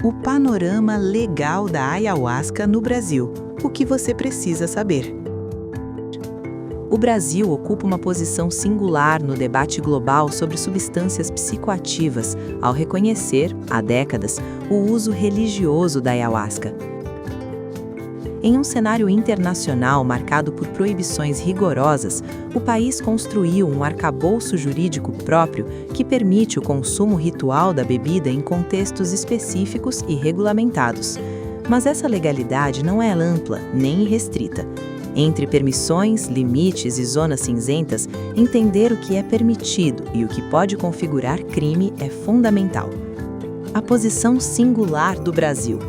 o panorama legal da ayahuasca no Brasil. O que você precisa saber? O Brasil ocupa uma posição singular no debate global sobre substâncias psicoativas, ao reconhecer, há décadas, o uso religioso da ayahuasca. Em um cenário internacional marcado por proibições rigorosas, o país construiu um arcabouço jurídico próprio que permite o consumo ritual da bebida em contextos específicos e regulamentados. Mas essa legalidade não é ampla nem irrestrita. Entre permissões, limites e zonas cinzentas, entender o que é permitido e o que pode configurar crime é fundamental. A posição singular do Brasil.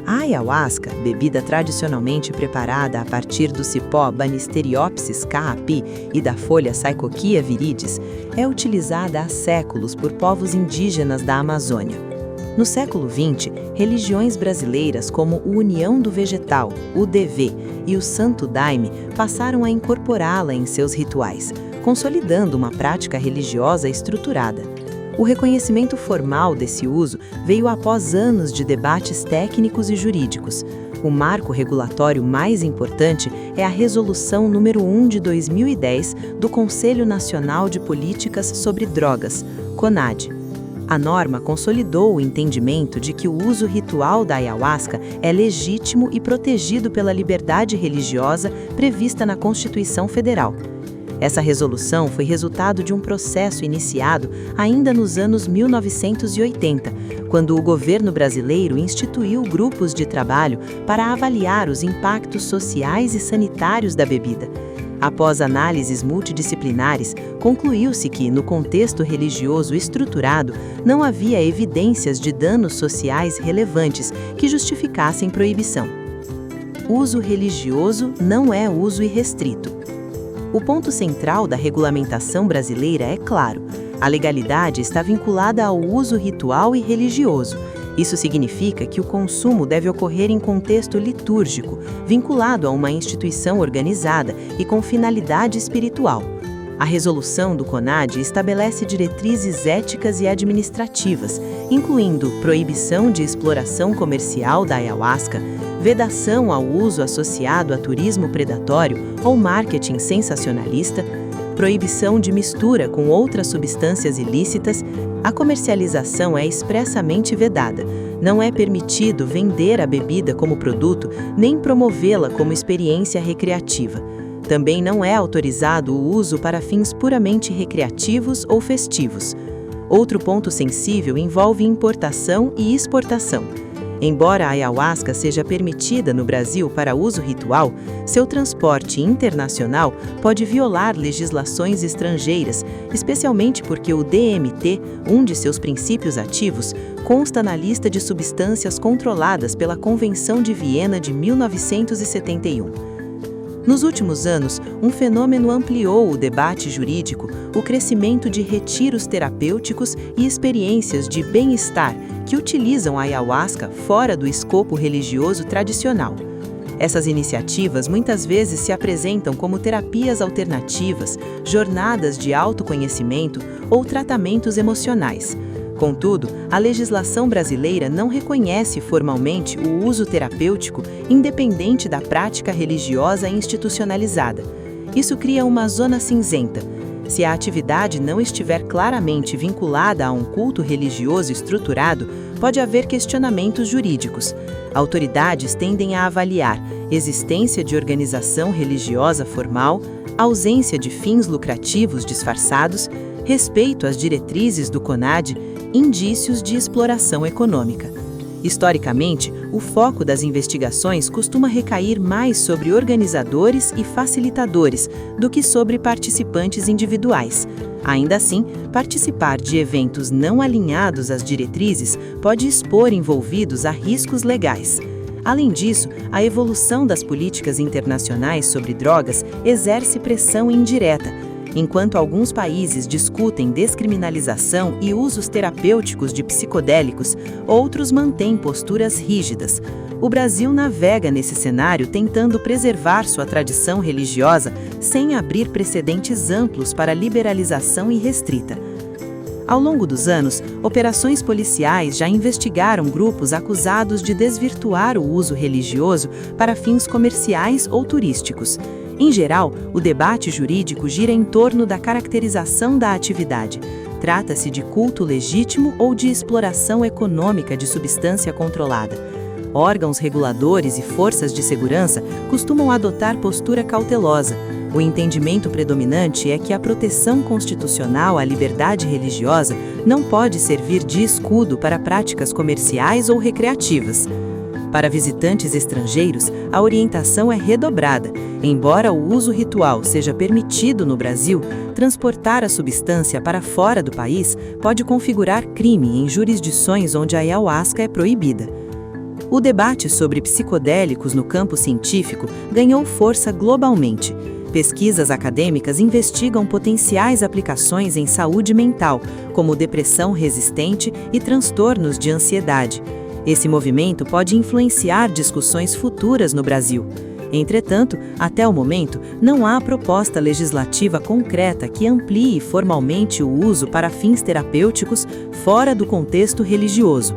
A ayahuasca, bebida tradicionalmente preparada a partir do cipó Banisteriopsis caapi e da folha Psychotria viridis, é utilizada há séculos por povos indígenas da Amazônia. No século XX, religiões brasileiras como o União do Vegetal, UDV, e o Santo Daime passaram a incorporá-la em seus rituais, consolidando uma prática religiosa estruturada. O reconhecimento formal desse uso veio após anos de debates técnicos e jurídicos. O marco regulatório mais importante é a Resolução número 1 de 2010 do Conselho Nacional de Políticas sobre Drogas, CONADE. A norma consolidou o entendimento de que o uso ritual da ayahuasca é legítimo e protegido pela liberdade religiosa prevista na Constituição Federal. Essa resolução foi resultado de um processo iniciado ainda nos anos 1980, quando o governo brasileiro instituiu grupos de trabalho para avaliar os impactos sociais e sanitários da bebida. Após análises multidisciplinares, concluiu-se que, no contexto religioso estruturado, não havia evidências de danos sociais relevantes que justificassem proibição. Uso religioso não é uso irrestrito. O ponto central da regulamentação brasileira é claro: a legalidade está vinculada ao uso ritual e religioso. Isso significa que o consumo deve ocorrer em contexto litúrgico, vinculado a uma instituição organizada e com finalidade espiritual. A resolução do CONADE estabelece diretrizes éticas e administrativas, incluindo proibição de exploração comercial da ayahuasca, vedação ao uso associado a turismo predatório ou marketing sensacionalista, proibição de mistura com outras substâncias ilícitas. A comercialização é expressamente vedada. Não é permitido vender a bebida como produto, nem promovê-la como experiência recreativa. Também não é autorizado o uso para fins puramente recreativos ou festivos. Outro ponto sensível envolve importação e exportação. Embora a ayahuasca seja permitida no Brasil para uso ritual, seu transporte internacional pode violar legislações estrangeiras, especialmente porque o DMT, um de seus princípios ativos, consta na lista de substâncias controladas pela Convenção de Viena de 1971. Nos últimos anos, um fenômeno ampliou o debate jurídico: o crescimento de retiros terapêuticos e experiências de bem-estar que utilizam a ayahuasca fora do escopo religioso tradicional. Essas iniciativas muitas vezes se apresentam como terapias alternativas, jornadas de autoconhecimento ou tratamentos emocionais. Contudo, a legislação brasileira não reconhece formalmente o uso terapêutico independente da prática religiosa institucionalizada. Isso cria uma zona cinzenta. Se a atividade não estiver claramente vinculada a um culto religioso estruturado, pode haver questionamentos jurídicos. Autoridades tendem a avaliar existência de organização religiosa formal, ausência de fins lucrativos disfarçados, respeito às diretrizes do CONADE, indícios de exploração econômica. Historicamente, o foco das investigações costuma recair mais sobre organizadores e facilitadores do que sobre participantes individuais. Ainda assim, participar de eventos não alinhados às diretrizes pode expor envolvidos a riscos legais. Além disso, a evolução das políticas internacionais sobre drogas exerce pressão indireta. Enquanto alguns países discutem descriminalização e usos terapêuticos de psicodélicos, outros mantêm posturas rígidas. O Brasil navega nesse cenário tentando preservar sua tradição religiosa sem abrir precedentes amplos para liberalização irrestrita. Ao longo dos anos, operações policiais já investigaram grupos acusados de desvirtuar o uso religioso para fins comerciais ou turísticos. Em geral, o debate jurídico gira em torno da caracterização da atividade. Trata-se de culto legítimo ou de exploração econômica de substância controlada. Órgãos reguladores e forças de segurança costumam adotar postura cautelosa. O entendimento predominante é que a proteção constitucional à liberdade religiosa não pode servir de escudo para práticas comerciais ou recreativas. Para visitantes estrangeiros, a orientação é redobrada. Embora o uso ritual seja permitido no Brasil, transportar a substância para fora do país pode configurar crime em jurisdições onde a ayahuasca é proibida. O debate sobre psicodélicos no campo científico ganhou força globalmente. Pesquisas acadêmicas investigam potenciais aplicações em saúde mental, como depressão resistente e transtornos de ansiedade. Esse movimento pode influenciar discussões futuras no Brasil. Entretanto, até o momento, não há proposta legislativa concreta que amplie formalmente o uso para fins terapêuticos fora do contexto religioso.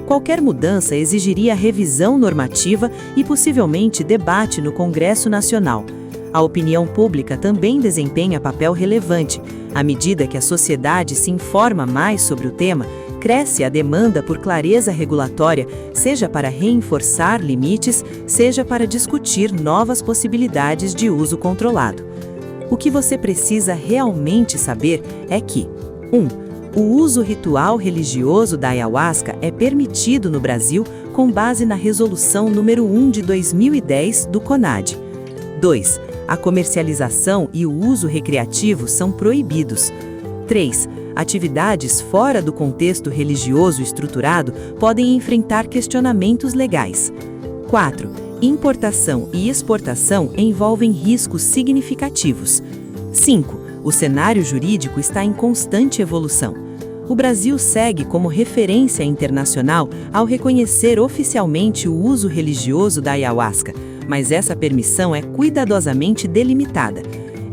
Qualquer mudança exigiria revisão normativa e possivelmente debate no Congresso Nacional. A opinião pública também desempenha papel relevante. À medida que a sociedade se informa mais sobre o tema, cresce a demanda por clareza regulatória, seja para reforçar limites, seja para discutir novas possibilidades de uso controlado. O que você precisa realmente saber é que 1. O uso ritual religioso da ayahuasca é permitido no Brasil com base na Resolução número 1 de 2010 do CONAD. 2. A comercialização e o uso recreativo são proibidos. 3. Atividades fora do contexto religioso estruturado podem enfrentar questionamentos legais. 4. Importação e exportação envolvem riscos significativos. 5. O cenário jurídico está em constante evolução. O Brasil segue como referência internacional ao reconhecer oficialmente o uso religioso da ayahuasca, mas essa permissão é cuidadosamente delimitada.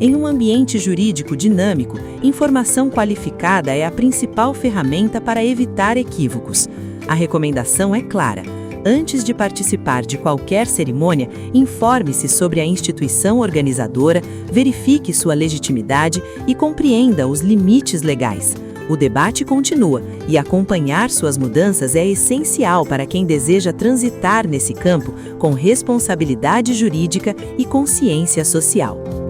Em um ambiente jurídico dinâmico, informação qualificada é a principal ferramenta para evitar equívocos. A recomendação é clara. Antes de participar de qualquer cerimônia, informe-se sobre a instituição organizadora, verifique sua legitimidade e compreenda os limites legais. O debate continua e acompanhar suas mudanças é essencial para quem deseja transitar nesse campo com responsabilidade jurídica e consciência social.